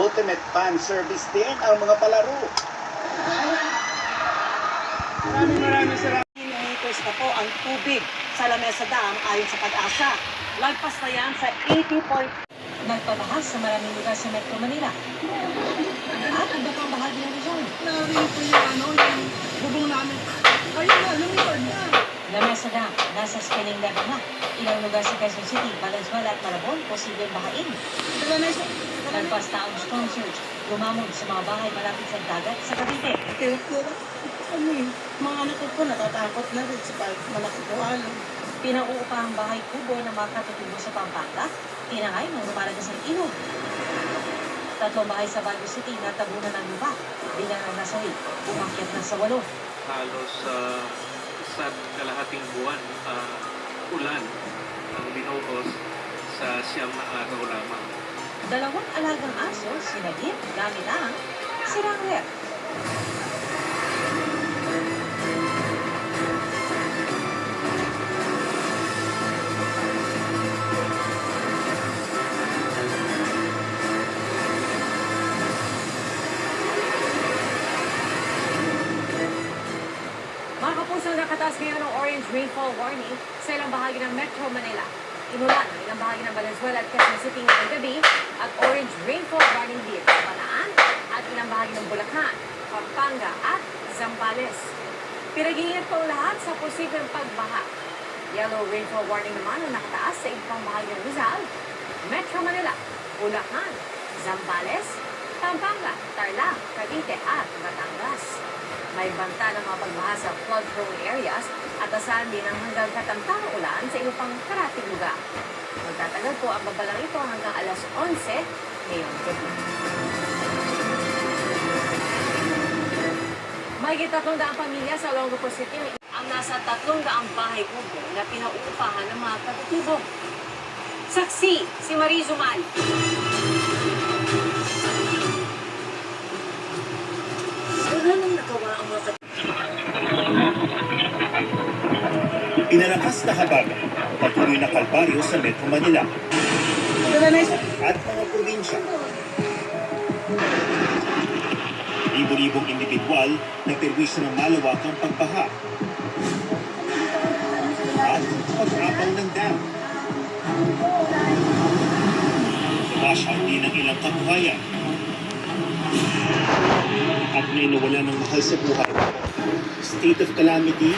ultimate fan service din ang mga palaro. Maraming salamat. Meters na po ang tubig sa Lamesa Dam ayon sa Pag-asa. Lagpas na yan sa 80 point. Nagpabahas sa maraming lugar sa Metro Manila. At iba pang bahagi ng Luzon. Narinig ko yung bubong namin. Ayun na, lumipad na. Lamesa Dam, nasa spilling level na. Ilang lugar sa Quezon City, Valenzuela at Malabon, posibleng bahain. Nagpas taong storm surge, gumamon sa mga bahay malapit sa dagat sa Cavite. Mga anak ko natatakot na rin sa malaki ko alam. Pinauupahang bahay kubo na makatutubo sa Pampanga, tinangay nang lumalagas ang ilog. Tatlong bahay sa Baguio City natabunan ng lupa. Bilang ng nasawi, umakyat na sa 8. Halos isa't kalahating buwan ulan ang binuhos sa 9 na araw lamang. 2 alagang aso sinagip gamit ang sirang ref. Mga kapusong nakataas ngayon ng orange rainfall warning sa ilang bahagi ng Metro Manila. Inulan ang ilang bahagi ng Valenzuela at Quezon City ngayong gabi at orange rainfall warning din sa Bataan at ilang bahagi ng Bulacan, Pampanga at Zambales. Pinag-iingat po lahat sa posibleng pagbaha. Yellow rainfall warning naman ang nakataas sa ibang bahagi ng Rizal, Metro Manila, Bulacan, Zambales, Pampanga, Tarlac, Cavite at Batangas. May banta ng mga pagbaha sa flood-prone areas at asahan din ang hanggang katamtamang ulan sa ilang pang karating lugar. Magtatagal po ang babalang ito hanggang alas 11 ngayong gabi. Mahigit 300 pamilya sa Olongapo City ang nasa 300 bahay kubo na pinauupahan ng mga katutubong. Saksi, si Marie Zumal. Wala nang nagawa ang mga Pinalakas na habaga, patuloy na kalbaryo sa Metro Manila at mga probinsya. Libo-libong individual na perwisyo ng malawakang pagbaha at pag-apaw ng dam. Washout din ang ilang kabuhayan at may nawala ng mahal sa buhay. State of calamity,